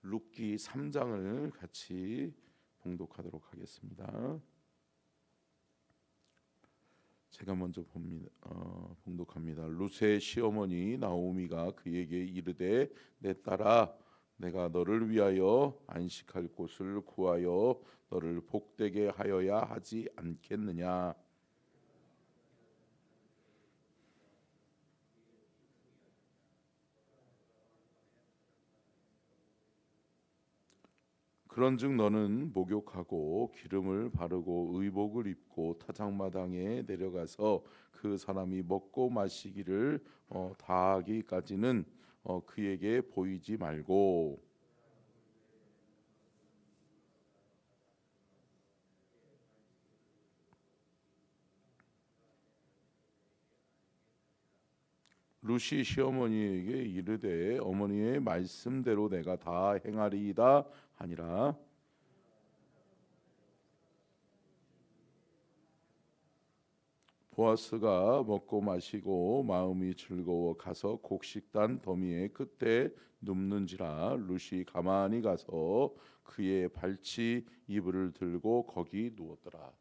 룻기 3장을 같이 봉독하도록 하겠습니다. 제가 먼저 봉독합니다. 룻의 시어머니 나오미가 그에게 이르되 내 딸아 내가 너를 위하여 안식할 곳을 구하여 너를 복되게 하여야 하지 않겠느냐. 그런즉 너는 목욕하고 기름을 바르고 의복을 입고 타작마당에 내려가서 그 사람이 먹고 마시기를 다하기까지는 그에게 보이지 말고 룻이 시어머니에게 이르되 어머니의 말씀대로 내가 다 행하리이다 하니라. 보아스가 먹고 마시고 마음이 즐거워 가서 곡식단 더미의 끝에 눕는지라. 룻이 가만히 가서 그의 발치 이불을 들고 거기 누웠더라.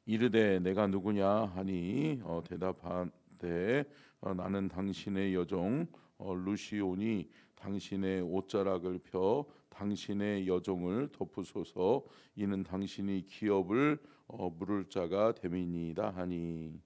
이르되 내가 누구냐 하니 대답하되 나는 당신의 여종 룻이오니 당신의 옷자락을 펴 당신의 여종을 덮으소서. 이는 당신이 기업을 물을 자가 됨이니이다 하니.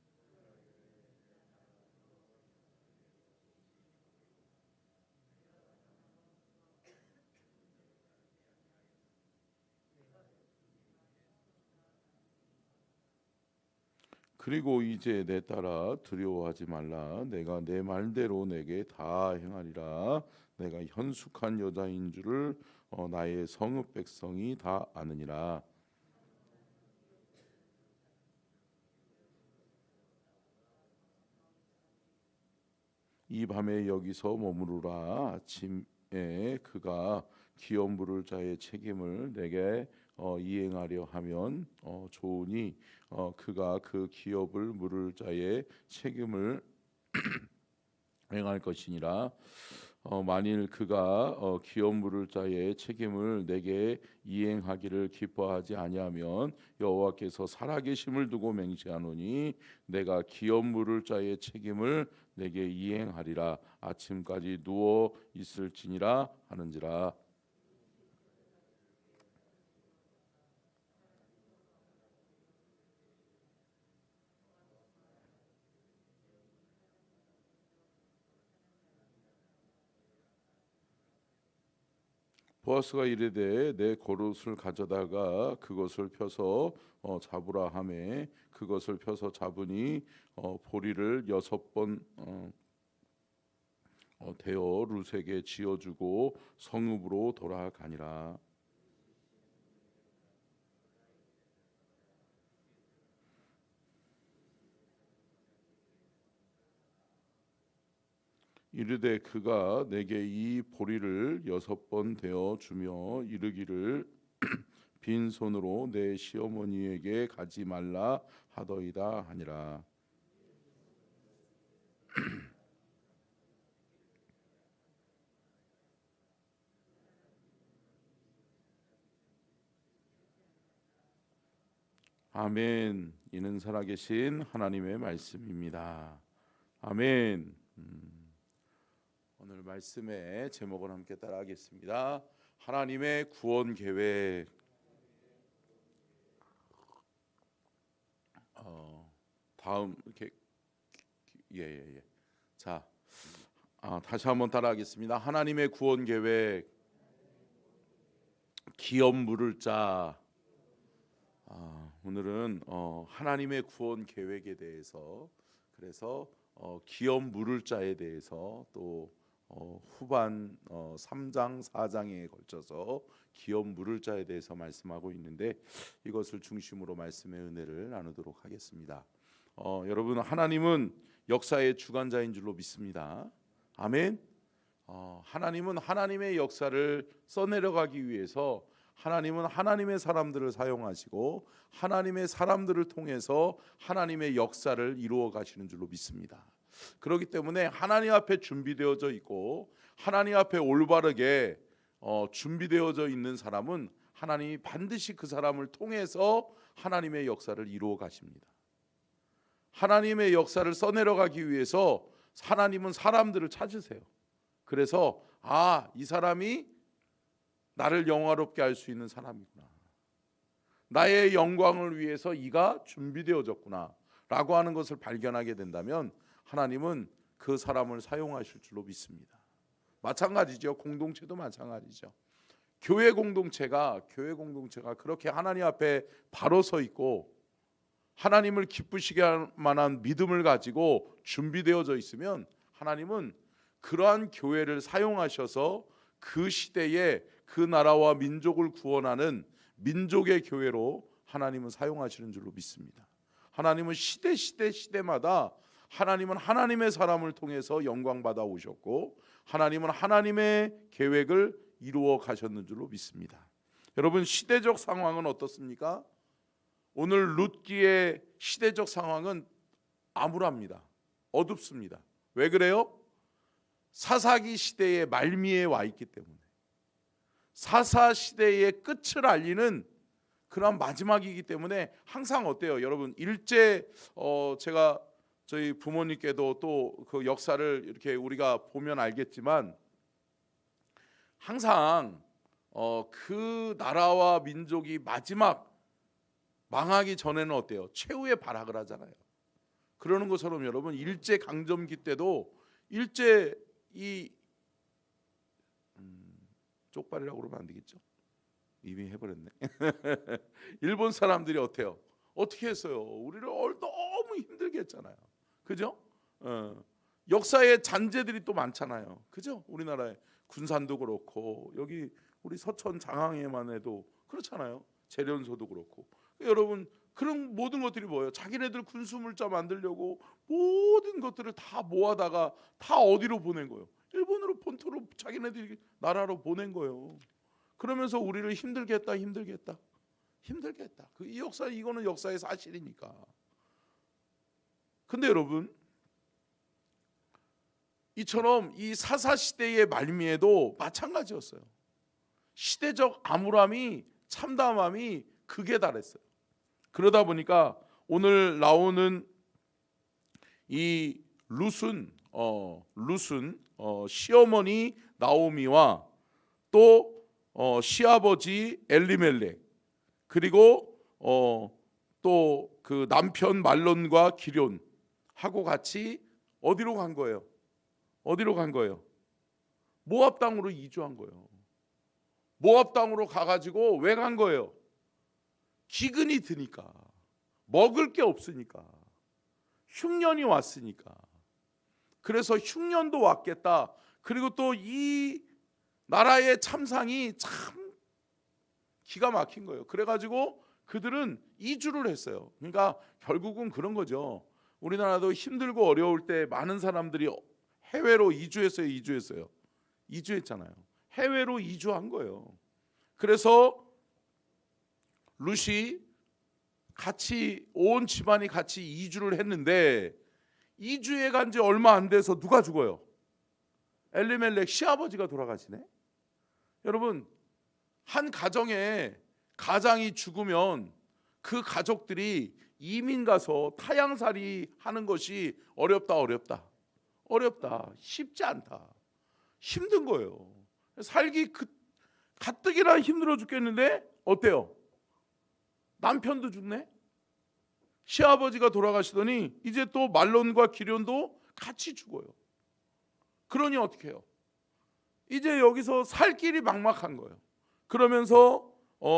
그리고 이제 내 딸아 두려워하지 말라. 내가 내 말대로 내게 다 행하리라. 내가 현숙한 여자인 줄을 나의 성읍 백성이 다 아느니라. 이 밤에 여기서 머무르라. 아침에 그가 기업 물을 자의 책임을 내게 이행하려 하면 좋으니 그가 그 기업을 물을 자의 책임을 행할 것이니라. 만일 그가 기업 물을 자의 책임을 내게 이행하기를 기뻐하지 아니하면 여호와께서 살아계심을 두고 맹세하노니 내가 기업 물을 자의 책임을 내게 이행하리라. 아침까지 누워 있을지니라 하는지라. 보아스가 이르되 내 고룻을 가져다가 그것을 펴서 잡으라 하매 그것을 펴서 잡으니 보리를 6번 대어 룻에게 지어주고 성읍으로 돌아가니라. 이르되 그가 내게 이 보리를 6번 대어 주며 이르기를 빈손으로 내 시어머니에게 가지 말라 하더이다 하니라. 아멘. 이는 살아계신 하나님의 말씀입니다. 아멘. 오늘 말씀의 제목을 함께 따라하겠습니다. 하나님의 구원 계획. 다음 이렇게 예예예. 자, 다시 한번 따라하겠습니다. 하나님의 구원 계획. 기업 물을 자. 오늘은 하나님의 구원 계획에 대해서 그래서 기업 물을 자에 대해서 또 후반 3장 4장에 걸쳐서 기업 물을 자에 대해서 말씀하고 있는데 이것을 중심으로 말씀의 은혜를 나누도록 하겠습니다. 여러분 하나님은 역사의 주관자인 줄로 믿습니다. 아멘. 하나님은 하나님의 역사를 써내려가기 위해서 하나님은 하나님의 사람들을 사용하시고 하나님의 사람들을 통해서 하나님의 역사를 이루어 가시는 줄로 믿습니다. 그렇기 때문에 하나님 앞에 준비되어져 있고 하나님 앞에 올바르게 준비되어져 있는 사람은 하나님이 반드시 그 사람을 통해서 하나님의 역사를 이루어 가십니다. 하나님의 역사를 써내려가기 위해서 하나님은 사람들을 찾으세요. 그래서 이 사람이 나를 영화롭게 할 수 있는 사람이구나, 나의 영광을 위해서 이가 준비되어졌구나 라고 하는 것을 발견하게 된다면 하나님은 그 사람을 사용하실 줄로 믿습니다. 마찬가지죠. 공동체도 마찬가지죠. 교회 공동체가 그렇게 하나님 앞에 바로 서 있고 하나님을 기쁘시게 할 만한 믿음을 가지고 준비되어져 있으면 하나님은 그러한 교회를 사용하셔서 그 시대에 그 나라와 민족을 구원하는 민족의 교회로 하나님은 사용하시는 줄로 믿습니다. 하나님은 시대마다 하나님은 하나님의 사람을 통해서 영광 받아 오셨고 하나님은 하나님의 계획을 이루어 가셨는 줄로 믿습니다. 여러분, 시대적 상황은 어떻습니까? 오늘 룻기의 시대적 상황은 암울합니다. 어둡습니다. 왜 그래요? 사사기 시대의 말미에 와 있기 때문에, 사사 시대의 끝을 알리는 그런 마지막이기 때문에 항상 어때요? 여러분, 제가 저희 부모님께도 또 그 역사를 이렇게 우리가 보면 알겠지만 항상 그 나라와 민족이 마지막 망하기 전에는 어때요? 최후의 발악을 하잖아요. 그러는 것처럼 여러분, 일제 강점기 때도 쪽발이라고 그러면 안 되겠죠? 이미 해버렸네. 일본 사람들이 어때요? 어떻게 했어요? 우리를 너무 힘들게 했잖아요. 그죠? 역사의 잔재들이 또 많잖아요. 그죠? 우리나라에 군산도 그렇고 여기 우리 서천 장항에만 해도 그렇잖아요. 재련소도 그렇고. 여러분, 그런 모든 것들이 뭐예요? 자기네들 군수물자 만들려고 모든 것들을 다 모아다가 다 어디로 보낸 거예요? 일본으로, 본토로, 자기네들이 나라로 보낸 거예요. 그러면서 우리를 힘들게 했다. 이 역사, 이거는 역사의 사실이니까. 근데 여러분, 이처럼 이 사사 시대의 말미에도 마찬가지였어요. 시대적 암울함이, 참담함이 극에 달했어요. 그러다 보니까 오늘 나오는 이 룻은 시어머니 나오미와 또 시아버지 엘리멜렉, 그리고 또 그 남편 말론과 기럨 하고 같이 어디로 간 거예요? 모압 땅으로 이주한 거예요. 모압 땅으로 가가지고 왜 간 거예요? 기근이 드니까, 먹을 게 없으니까, 흉년이 왔으니까. 그래서 흉년도 왔겠다. 그리고 또 이 나라의 참상이 참 기가 막힌 거예요. 그래가지고 그들은 이주를 했어요. 그러니까 결국은 그런 거죠. 우리나라도 힘들고 어려울 때 많은 사람들이 해외로 이주했잖아요. 해외로 이주한 거예요. 그래서 룻이 온 집안이 같이 이주를 했는데, 이주해 간 지 얼마 안 돼서 누가 죽어요? 엘리멜렉 시아버지가 돌아가시네. 여러분, 한 가정에 가장이 죽으면 그 가족들이 이민 가서 타향살이 하는 것이 어렵다. 쉽지 않다. 힘든 거예요. 살기 가뜩이나 힘들어 죽겠는데 어때요? 남편도 죽네. 시아버지가 돌아가시더니 이제 또 말론과 기럨도 같이 죽어요. 그러니 어떻게 해요? 이제 여기서 살 길이 막막한 거예요. 그러면서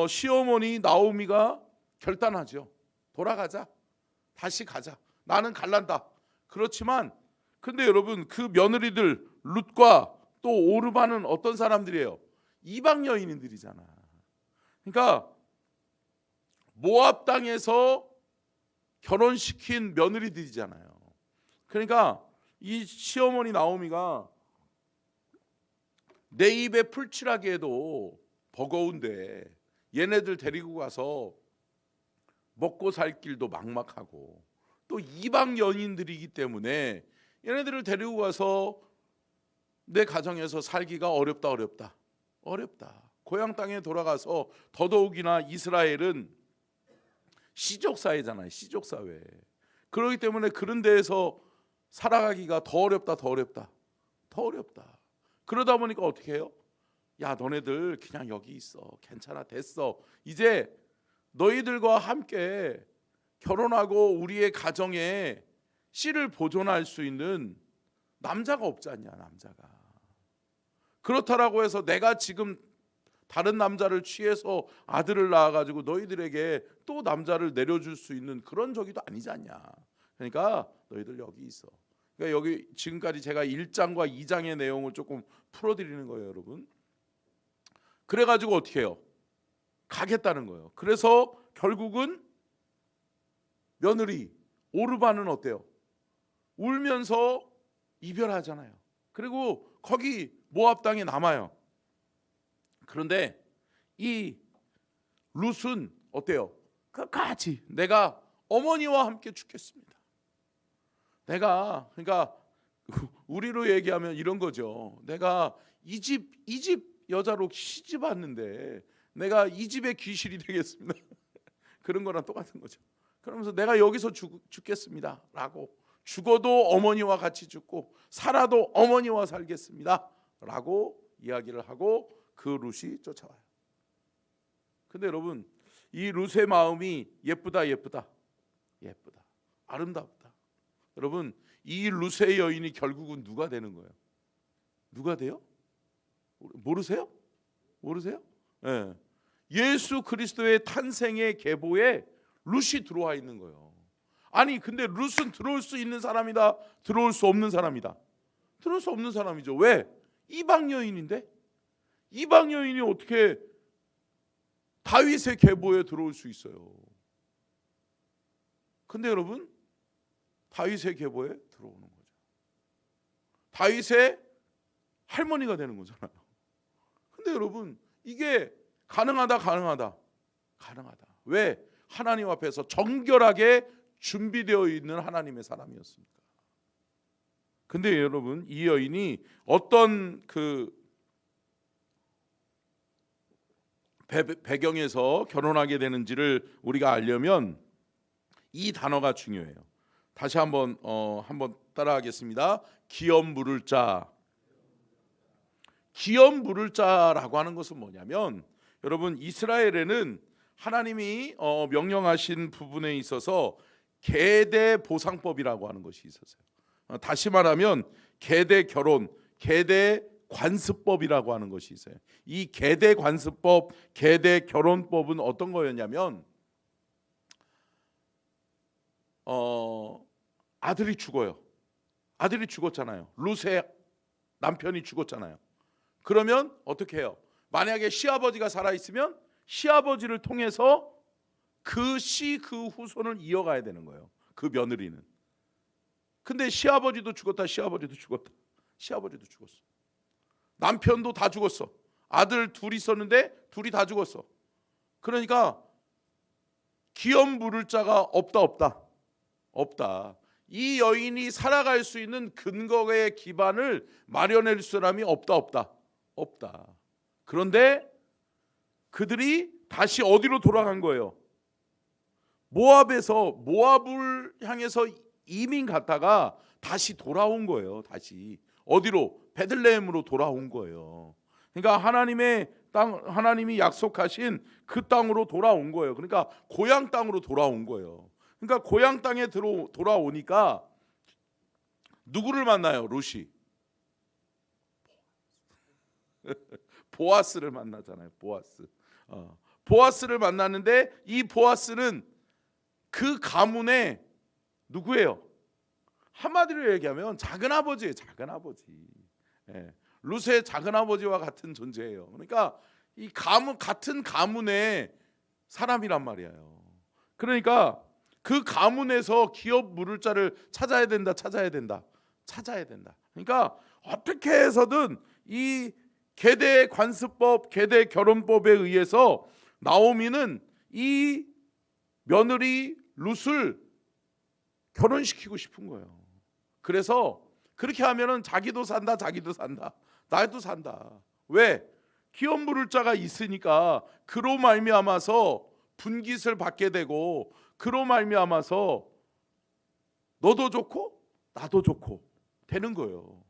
시어머니 나오미가 결단하죠. 돌아가자. 다시 가자. 나는 갈란다. 그렇지만 근데 여러분, 그 며느리들 룻과 또 오르바는 어떤 사람들이에요? 이방 여인들이잖아. 그러니까 모압 땅에서 결혼시킨 며느리들이잖아요. 그러니까 이 시어머니 나오미가 내 입에 풀칠하기에도 버거운데 얘네들 데리고 가서 먹고 살 길도 막막하고 또 이방 여인들이기 때문에 얘네들을 데리고 가서 내 가정에서 살기가 어렵다. 고향 땅에 돌아가서 더더욱이나 이스라엘은 시족사회잖아요. 시족사회. 그렇기 때문에 그런 데에서 살아가기가 더 어렵다. 그러다 보니까 어떻게 해요? 야, 너네들 그냥 여기 있어. 괜찮아, 됐어. 이제 너희들과 함께 결혼하고 우리의 가정에 씨를 보존할 수 있는 남자가 없지 않냐, 남자가. 그렇다라고 해서 내가 지금 다른 남자를 취해서 아들을 낳아가지고 너희들에게 또 남자를 내려줄 수 있는 그런 저기도 아니지 않냐. 그러니까 너희들 여기 있어. 그러니까 여기 지금까지 제가 1장과 2장의 내용을 조금 풀어드리는 거예요, 여러분. 그래가지고 어떻게 해요? 가겠다는 거예요. 그래서 결국은 며느리 오르반은 어때요? 울면서 이별하잖아요. 그리고 거기 모압 땅에 남아요. 그런데 이 룻은 어때요? 끝까지 내가 어머니와 함께 죽겠습니다. 내가, 그러니까 우리로 얘기하면 이런 거죠. 내가 이 집 여자로 시집 왔는데 내가 이 집의 귀신이 되겠습니다. 그런 거랑 똑같은 거죠. 그러면서 내가 여기서 죽겠습니다 라고, 죽어도 어머니와 같이 죽고 살아도 어머니와 살겠습니다 라고 이야기를 하고 그 룻이 쫓아와요. 근데 여러분, 이 룻의 마음이 예쁘다, 아름답다. 여러분, 이 룻의 여인이 결국은 누가 되는 거예요? 누가 돼요? 모르세요? 네. 예수 그리스도의 탄생의 계보에 룻이 들어와 있는 거예요. 아니 근데 룻은 들어올 수 있는 사람이다, 들어올 수 없는 사람이다? 들어올 수 없는 사람이죠. 왜? 이방 여인인데? 이방 여인이 어떻게 다윗의 계보에 들어올 수 있어요? 근데 여러분, 다윗의 계보에 들어오는 거죠. 다윗의 할머니가 되는 거잖아요. 근데 여러분, 이게 가능하다. 왜? 하나님 앞에서 정결하게 준비되어 있는 하나님의 사람이었습니다. 근데 여러분, 이 여인이 어떤 그 배경에서 결혼하게 되는지를 우리가 알려면 이 단어가 중요해요. 다시 한번 따라하겠습니다. 기업 물을 자. 기업 물을 자라고 하는 것은 뭐냐면, 여러분, 이스라엘에는 하나님이 명령하신 부분에 있어서 계대 보상법이라고 하는 것이 있었어요. 다시 말하면 계대 결혼, 계대 관습법이라고 하는 것이 있어요. 이 계대 관습법, 계대 결혼법은 어떤 거였냐면, 아들이 죽어요. 아들이 죽었잖아요. 룻의 남편이 죽었잖아요. 그러면 어떻게 해요? 만약에 시아버지가 살아있으면 시아버지를 통해서 그 후손을 이어가야 되는 거예요. 그 며느리는. 근데 시아버지도 죽었다. 남편도 다 죽었어. 아들 둘 있었는데 둘이 다 죽었어. 그러니까 기업 물을 자가 없다. 이 여인이 살아갈 수 있는 근거의 기반을 마련할 사람이 없다. 그런데 그들이 다시 어디로 돌아간 거예요? 모압을 향해서 이민 갔다가 다시 돌아온 거예요. 다시 어디로? 베들레헴으로 돌아온 거예요. 그러니까 하나님이 약속하신 그 땅으로 돌아온 거예요. 그러니까 고향 땅으로 돌아온 거예요. 그러니까 고향 땅에 돌아오니까 누구를 만나요? 룻이 보아스를 만나잖아요. 보아스를 만나는데, 이 보아스는 그 가문의 누구예요? 한마디로 얘기하면 작은 아버지예요. 룻의 작은 아버지와 같은 존재예요. 그러니까 이 같은 가문의 사람이란 말이에요. 그러니까 그 가문에서 기업 물을 자를 찾아야 된다. 그러니까 어떻게 해서든 이 계대 관습법, 계대 결혼법에 의해서 나오미는 이 며느리 룻을 결혼시키고 싶은 거예요. 그래서 그렇게 하면은 자기도 산다, 자기도 산다, 나도 산다. 왜? 기업 물을 자가 있으니까 그로 말미암아서 분깃을 받게 되고, 그로 말미암아서 너도 좋고 나도 좋고 되는 거예요.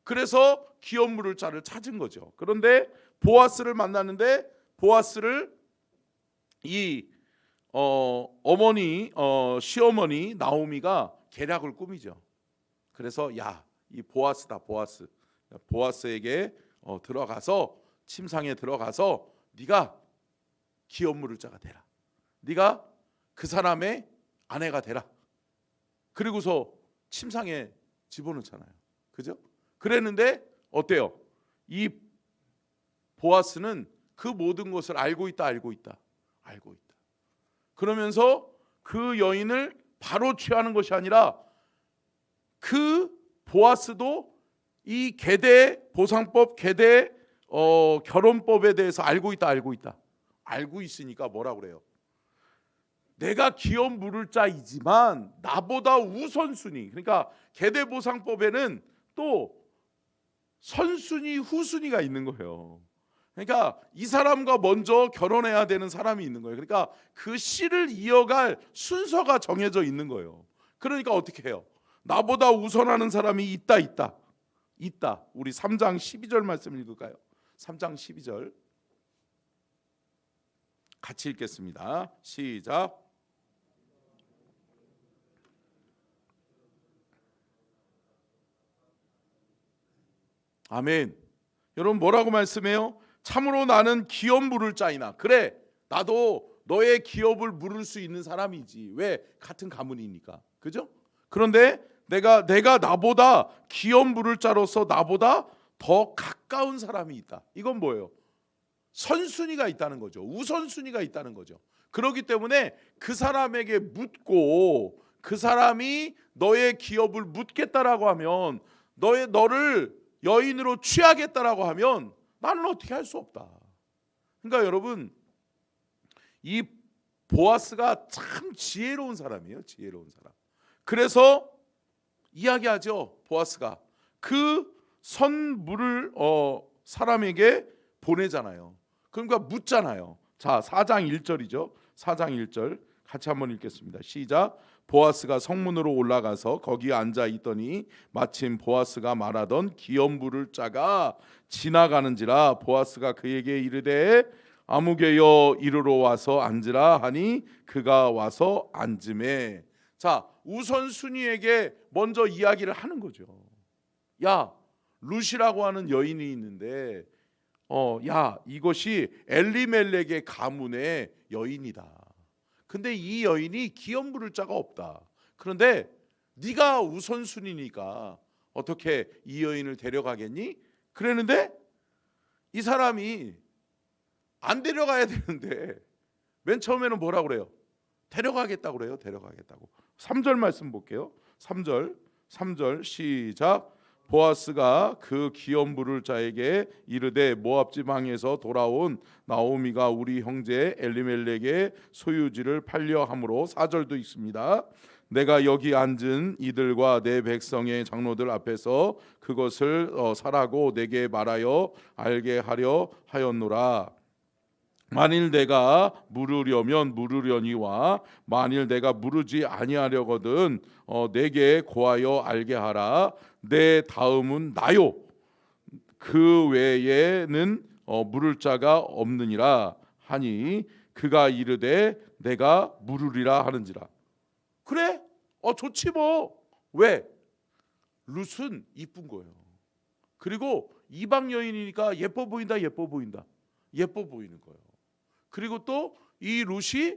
그래서 기업 물을 자를 찾은 거죠. 그런데 보아스를 만나는데 보아스를 이 어머니 시어머니 나오미가 계략을 꾸미죠. 그래서 야, 이 보아스다, 보아스에게 들어가서 침상에 들어가서 네가 기업 물을 자가 되라. 네가 그 사람의 아내가 되라. 그리고서 침상에 집어넣잖아요. 그죠? 그랬는데 어때요? 이 보아스는 그 모든 것을 알고 있다. 그러면서 그 여인을 바로 취하는 것이 아니라 그 보아스도 이 계대 보상법, 계대 결혼법에 대해서 알고 있다. 알고 있으니까 뭐라 그래요? 내가 기업 물을 자이지만 나보다 우선순위, 그러니까 계대 보상법에는 또 선순위, 후순위가 있는 거예요. 그러니까 이 사람과 먼저 결혼해야 되는 사람이 있는 거예요. 그러니까 그 씨를 이어갈 순서가 정해져 있는 거예요. 그러니까 어떻게 해요? 나보다 우선하는 사람이 있다. 우리 3장 12절 말씀 읽을까요? 3장 12절 같이 읽겠습니다. 시작. 아멘. 여러분 뭐라고 말씀해요? 참으로 나는 기업 물을 자이나. 그래, 나도 너의 기업을 물을 수 있는 사람이지. 왜? 같은 가문이니까. 그죠? 그런데 내가 나보다 기업 물을 자로서 나보다 더 가까운 사람이 있다. 이건 뭐예요? 선순위가 있다는 거죠. 우선순위가 있다는 거죠. 그렇기 때문에 그 사람에게 묻고 그 사람이 너의 기업을 묻겠다라고 하면, 너를 여인으로 취하겠다라고 하면 나는 어떻게 할 수 없다. 그러니까 여러분, 이 보아스가 참 지혜로운 사람이에요. 지혜로운 사람. 그래서 이야기하죠. 보아스가 그 선물을 사람에게 보내잖아요. 그러니까 묻잖아요. 자, 4장 1절이죠. 4장 1절 같이 한번 읽겠습니다. 시작. 보아스가 성문으로 올라가서 거기 앉아 있더니 마침 보아스가 말하던 기업 물을 자가 지나가는지라. 보아스가 그에게 이르되 아무개여 이르러 와서 앉으라 하니 그가 와서 앉음에. 자, 우선순위에게 먼저 이야기를 하는 거죠. 야, 룻이라고 하는 여인이 있는데 야, 이것이 엘리멜렉의 가문의 여인이다. 근데 이 여인이 기업 물을 자가 없다. 그런데 네가 우선순위니까 어떻게 이 여인을 데려가겠니? 그랬는데 이 사람이 안 데려가야 되는데 맨 처음에는 뭐라고 그래요? 데려가겠다고 그래요. 데려가겠다고. 3절 말씀 볼게요. 3절 시작. 보아스가 그 기업 물을 자에게 이르되 모압 지방에서 돌아온 나오미가 우리 형제 엘리멜렉의 소유지를 팔려 함으로. 4절도 있습니다. 내가 여기 앉은 이들과 내 백성의 장로들 앞에서 그것을 사라고 내게 말하여 알게 하려 하였노라. 만일 내가 물으려면 물으려니와 만일 내가 물으지 아니하려거든 내게 고하여 알게 하라. 내 다음은 나요. 그 외에는 물을 자가 없느니라 하니 그가 이르되 내가 물으리라 하는지라. 그래? 좋지 뭐. 왜? 룻은 이쁜 거예요. 그리고 이방 여인이니까 예뻐 보인다. 예뻐 보이는 거예요. 그리고 또 이 룻이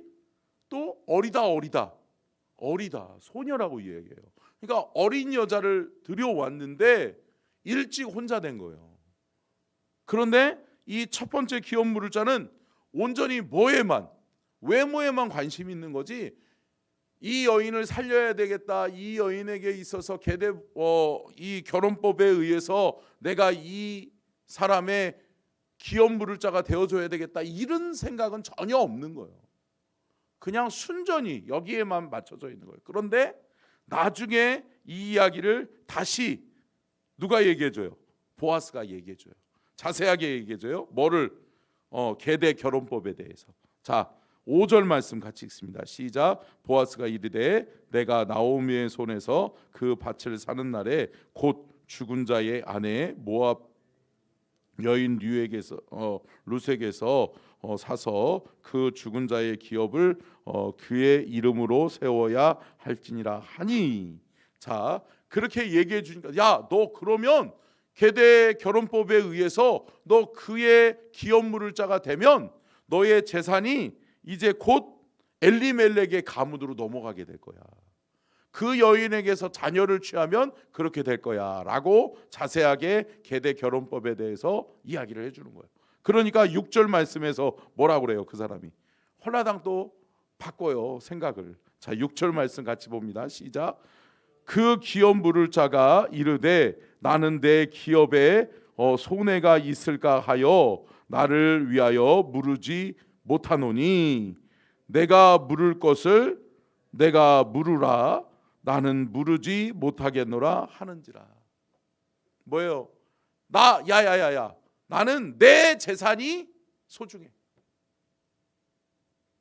또 어리다 소녀라고 이야기해요. 그러니까 어린 여자를 들여왔는데 일찍 혼자 된 거예요. 그런데 이 첫 번째 기업 물을 자는 온전히 외모에만 관심이 있는 거지, 이 여인을 살려야 되겠다, 이 여인에게 있어서 이 결혼법에 의해서 내가 이 사람의 기업 물을 자가 되어줘야 되겠다 이런 생각은 전혀 없는 거예요. 그냥 순전히 여기에만 맞춰져 있는 거예요. 그런데 나중에 이 이야기를 다시 누가 얘기해줘요? 보아스가 얘기해줘요. 자세하게 얘기해줘요. 뭐를? 계대 결혼법에 대해서. 자, 5절 말씀 같이 읽습니다. 시작. 보아스가 이르되 내가 나오미의 손에서 그 밭을 사는 날에 곧 죽은 자의 아내 모압 여인 루색에서 사서 그 죽은 자의 기업을 그의 이름으로 세워야 할지니라 하니. 자, 그렇게 얘기해 주니까 야, 너 그러면 계대 결혼법에 의해서 너 그의 기업 물을 자가 되면 너의 재산이 이제 곧 엘리멜렉의 가문으로 넘어가게 될 거야. 그 여인에게서 자녀를 취하면 그렇게 될 거야 라고 자세하게 계대 결혼법에 대해서 이야기를 해주는 거예요. 그러니까 6절 말씀에서 뭐라고 그래요? 그 사람이 홀라당 또 바꿔요 생각을. 자, 6절 말씀 같이 봅니다. 시작. 그 기업 물을 자가 이르되 나는 내 기업에 손해가 있을까 하여 나를 위하여 물으지 못하노니 내가 물을 것을 내가 물으라 나는 물으지 못하겠노라 하는지라. 뭐예요? 야야야야, 나는 내 재산이 소중해.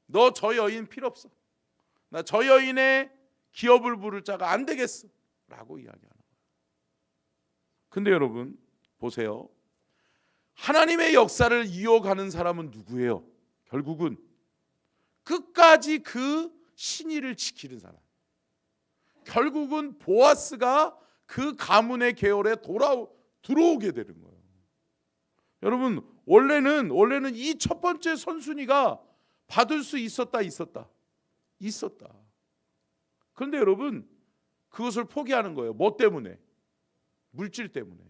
너 저 여인 필요 없어. 나 저 여인의 기업을 부를 자가 안 되겠어 라고 이야기하는 거예요. 근데 여러분 보세요. 하나님의 역사를 이어가는 사람은 누구예요? 결국은 끝까지 그 신의를 지키는 사람. 결국은 보아스가 그 가문의 계열에 들어오게 되는 거예요. 여러분 원래는 이 첫 번째 선순위가 받을 수 있었다. 그런데 여러분 그것을 포기하는 거예요. 뭐 때문에? 물질 때문에,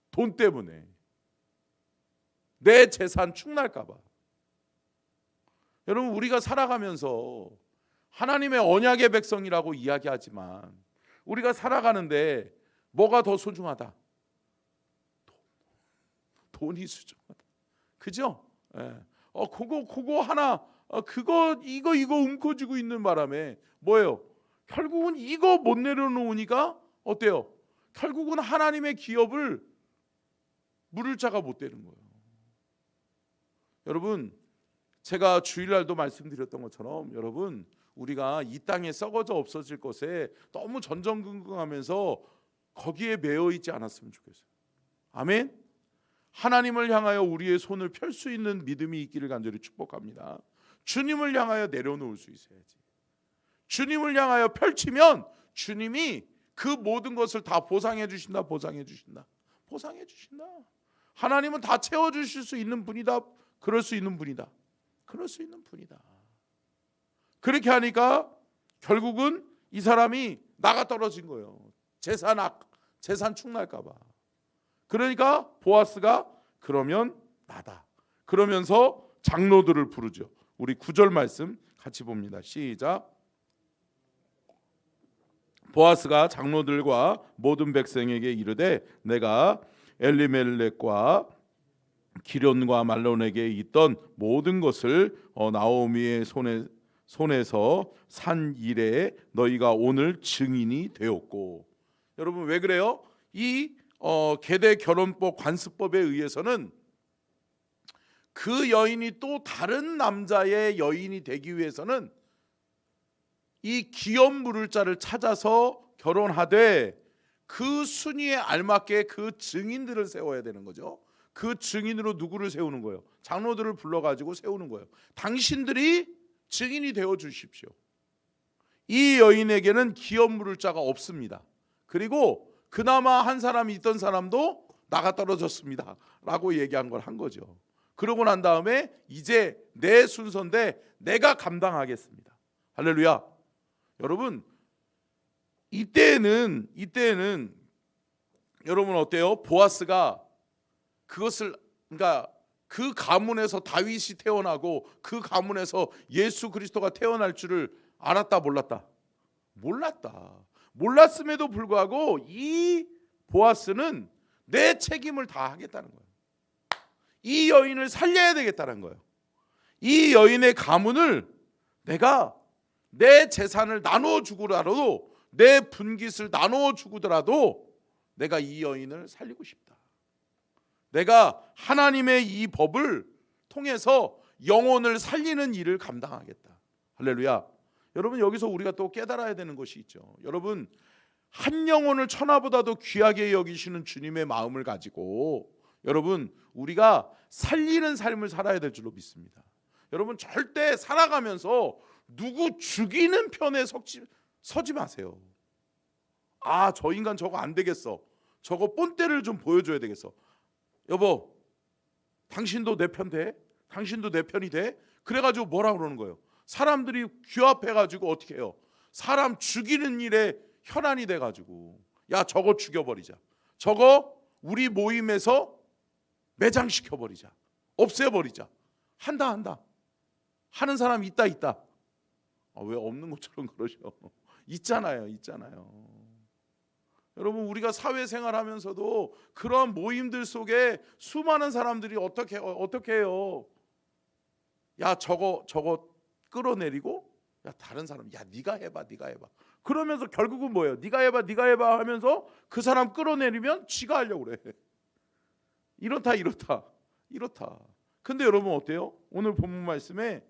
돈 때문에, 내 재산 축날까 봐. 여러분 우리가 살아가면서 하나님의 언약의 백성이라고 이야기하지만 우리가 살아가는데 뭐가 더 소중하다? 돈이 소중하다. 그죠? 예. 그거 하나 이거 움켜쥐고 있는 바람에 뭐예요? 결국은 이거 못 내려놓으니까 어때요? 결국은 하나님의 기업을 물을 자가 못 되는 거예요. 여러분 제가 주일날도 말씀드렸던 것처럼 여러분 우리가 이 땅에 썩어져 없어질 것에 너무 전전긍긍하면서 거기에 매여 있지 않았으면 좋겠어요. 아멘. 하나님을 향하여 우리의 손을 펼 수 있는 믿음이 있기를 간절히 축복합니다. 주님을 향하여 내려놓을 수 있어야지. 주님을 향하여 펼치면 주님이 그 모든 것을 다 보상해 주신다. 하나님은 다 채워주실 수 있는 분이다. 그럴 수 있는 분이다. 그렇게 하니까 결국은 이 사람이 나가 떨어진 거예요. 재산 축날까 봐. 그러니까 보아스가 그러면 나다. 그러면서 장로들을 부르죠. 우리 9절 말씀 같이 봅니다. 시작. 보아스가 장로들과 모든 백성에게 이르되 내가 엘리멜렉과 기련과 말론에게 있던 모든 것을 나오미의 손에서 산 이래 너희가 오늘 증인이 되었고. 여러분 왜 그래요? 이 계대 결혼법 관습법에 의해서는 그 여인이 또 다른 남자의 여인이 되기 위해서는 이 기업 물을 자를 찾아서 결혼하되 그 순위에 알맞게 그 증인들을 세워야 되는 거죠. 그 증인으로 누구를 세우는 거예요? 장로들을 불러가지고 세우는 거예요. 당신들이 증인이 되어 주십시오. 이 여인에게는 기업 물을 자가 없습니다. 그리고 그나마 한 사람이 있던 사람도 나가 떨어졌습니다 라고 얘기한 걸 한 거죠. 그러고 난 다음에 이제 내 순서인데 내가 감당하겠습니다. 할렐루야. 여러분 이때는 여러분 어때요? 보아스가 그것을 그러니까 그 가문에서 다윗이 태어나고 그 가문에서 예수 그리스도가 태어날 줄을 알았다 몰랐다? 몰랐음에도 불구하고 이 보아스는 내 책임을 다 하겠다는 거예요. 이 여인을 살려야 되겠다는 거예요. 이 여인의 가문을 내가 내 재산을 나누어 주고라도, 내 분깃을 나누어 주고더라도 내가 이 여인을 살리고 싶다. 내가 하나님의 이 법을 통해서 영혼을 살리는 일을 감당하겠다. 할렐루야. 여러분, 여기서 우리가 또 깨달아야 되는 것이 있죠. 여러분, 한 영혼을 천하보다도 귀하게 여기시는 주님의 마음을 가지고 여러분, 우리가 살리는 삶을 살아야 될 줄로 믿습니다. 여러분, 절대 살아가면서 누구 죽이는 편에 서지 마세요. 아, 저 인간 저거 안 되겠어, 저거 본때를 좀 보여줘야 되겠어. 여보, 당신도 내 편 돼? 당신도 내 편이 돼? 그래가지고 뭐라 그러는 거예요? 사람들이 규합해가지고 어떻게 해요? 사람 죽이는 일에 혈안이 돼가지고, 야, 저거 죽여버리자, 저거 우리 모임에서 매장시켜버리자, 없애버리자, 한다 하는 사람 있다. 아, 왜 없는 것처럼 그러셔? 있잖아요. 여러분, 우리가 사회생활하면서도 그런 모임들 속에 수많은 사람들이 어떻게 해요? 야, 저거 끌어내리고, 야, 다른 사람, 야, 네가 해봐. 그러면서 결국은 뭐예요? 네가 해봐 하면서 그 사람 끌어내리면 지가 하려고 그래. 이렇다. 근데 여러분 어때요? 오늘 본문 말씀에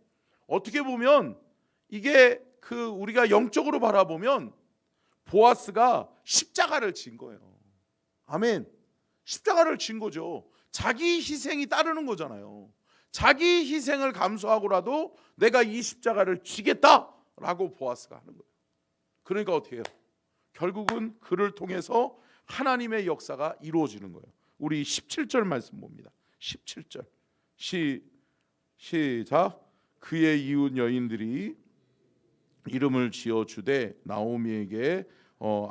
어떻게 보면 이게 우리가 영적으로 바라보면 보아스가 십자가를 진 거예요. 아멘. 십자가를 진 거죠. 자기 희생이 따르는 거잖아요. 자기 희생을 감수하고라도 내가 이 십자가를 지겠다라고 보아스가 하는 거예요. 그러니까 어떻게 해요? 결국은 그를 통해서 하나님의 역사가 이루어지는 거예요. 우리 17절 말씀 봅니다. 17절 시작. 그의 이웃 여인들이 이름을 지어주되 나오미에게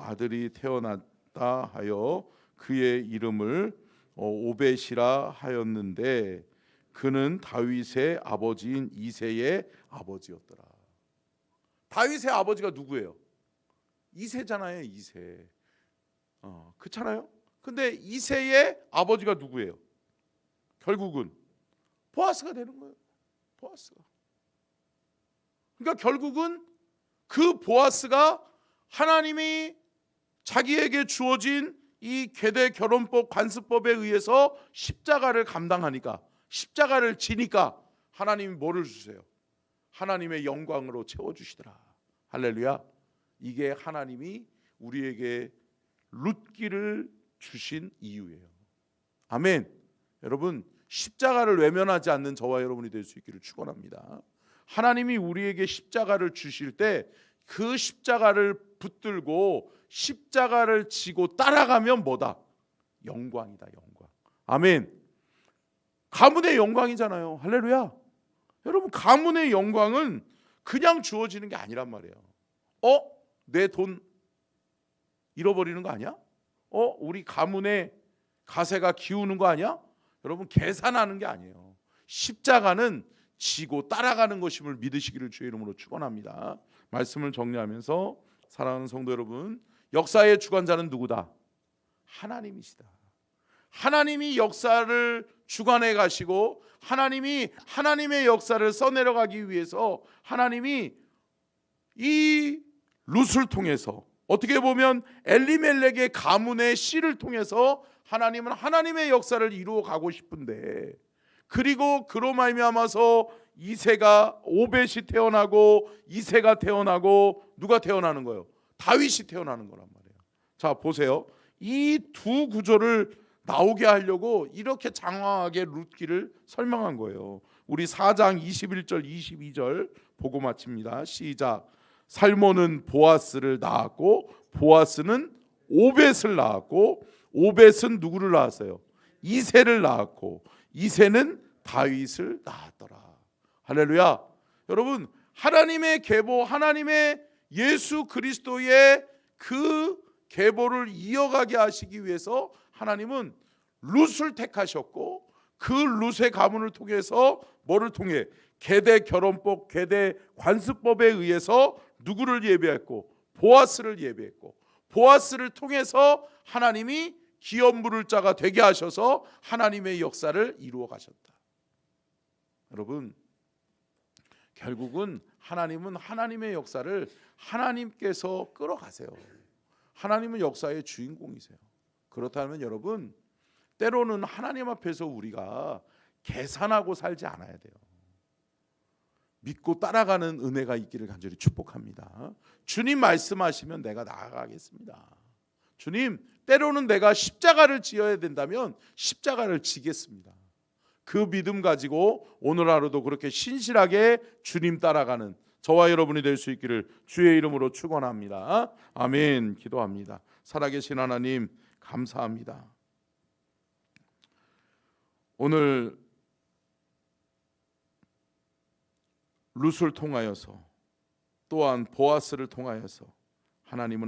아들이 태어났다 하여 그의 이름을 오벳이라 하였는데 그는 다윗의 아버지인 이새의 아버지였더라. 다윗의 아버지가 누구예요? 이새잖아요. 이새. 그렇잖아요. 근데 이새의 아버지가 누구예요? 결국은 보아스가 되는 거예요. 보아스가. 그러니까 결국은 그 보아스가 하나님이 자기에게 주어진 이 계대 결혼법 관습법에 의해서 십자가를 감당하니까, 십자가를 지니까 하나님이 뭐를 주세요? 하나님의 영광으로 채워주시더라. 할렐루야. 이게 하나님이 우리에게 룻기를 주신 이유예요. 아멘. 여러분, 십자가를 외면하지 않는 저와 여러분이 될 수 있기를 축원합니다. 하나님이 우리에게 십자가를 주실 때 그 십자가를 붙들고 십자가를 지고 따라가면 뭐다? 영광이다. 영광. 아멘. 가문의 영광이잖아요. 할렐루야. 여러분, 가문의 영광은 그냥 주어지는 게 아니란 말이에요. 내 돈 잃어버리는 거 아니야? 우리 가문의 가세가 기우는 거 아니야? 여러분, 계산하는 게 아니에요. 십자가는 지고 따라가는 것임을 믿으시기를 주의 이름으로 축원합니다. 말씀을 정리하면서 사랑하는 성도 여러분, 역사의 주관자는 누구다? 하나님이시다. 하나님이 역사를 주관해 가시고 하나님이 하나님의 역사를 써내려가기 위해서 하나님이 이 룻을 통해서, 어떻게 보면 엘리멜렉의 가문의 씨를 통해서 하나님은 하나님의 역사를 이루어 가고 싶은데, 그리고 그로 말미암아서 이새가 오벳이 태어나고 이새가 태어나고 누가 태어나는 거예요? 다윗이 태어나는 거란 말이에요. 자, 보세요. 이 두 구조를 나오게 하려고 이렇게 장황하게 룻기를 설명한 거예요. 우리 4장 21절 22절 보고 마칩니다. 시작. 살몬은 보아스를 낳았고 보아스는 오벳을 낳았고 오벳은 누구를 낳았어요? 이새를 낳았고 이새는 다윗을 낳았더라. 할렐루야. 여러분, 하나님의 계보, 하나님의 예수 그리스도의 그 계보를 이어가게 하시기 위해서 하나님은 룻을 택하셨고, 그 룻의 가문을 통해서 뭐를 통해? 계대 결혼법, 계대 관습법에 의해서 누구를 예배했고? 보아스를 예배했고, 보아스를 통해서 하나님이 기업 물을 자가 되게 하셔서 하나님의 역사를 이루어 가셨다. 여러분, 결국은 하나님은 하나님의 역사를 하나님께서 끌어가세요. 하나님은 역사의 주인공이세요. 그렇다면 여러분, 때로는 하나님 앞에서 우리가 계산하고 살지 않아야 돼요. 믿고 따라가는 은혜가 있기를 간절히 축복합니다. 주님 말씀하시면 내가 나아가겠습니다. 주님, 때로는 내가 십자가를 지어야 된다면 십자가를 지겠습니다. 그 믿음 가지고 오늘 하루도 그렇게 신실하게 주님 따라가는 저와 여러분이 될 수 있기를 주의 이름으로 축원합니다. 아멘. 기도합니다. 살아계신 하나님 감사합니다. 오늘 룻을 통하여서 또한 보아스를 통하여서 하나님은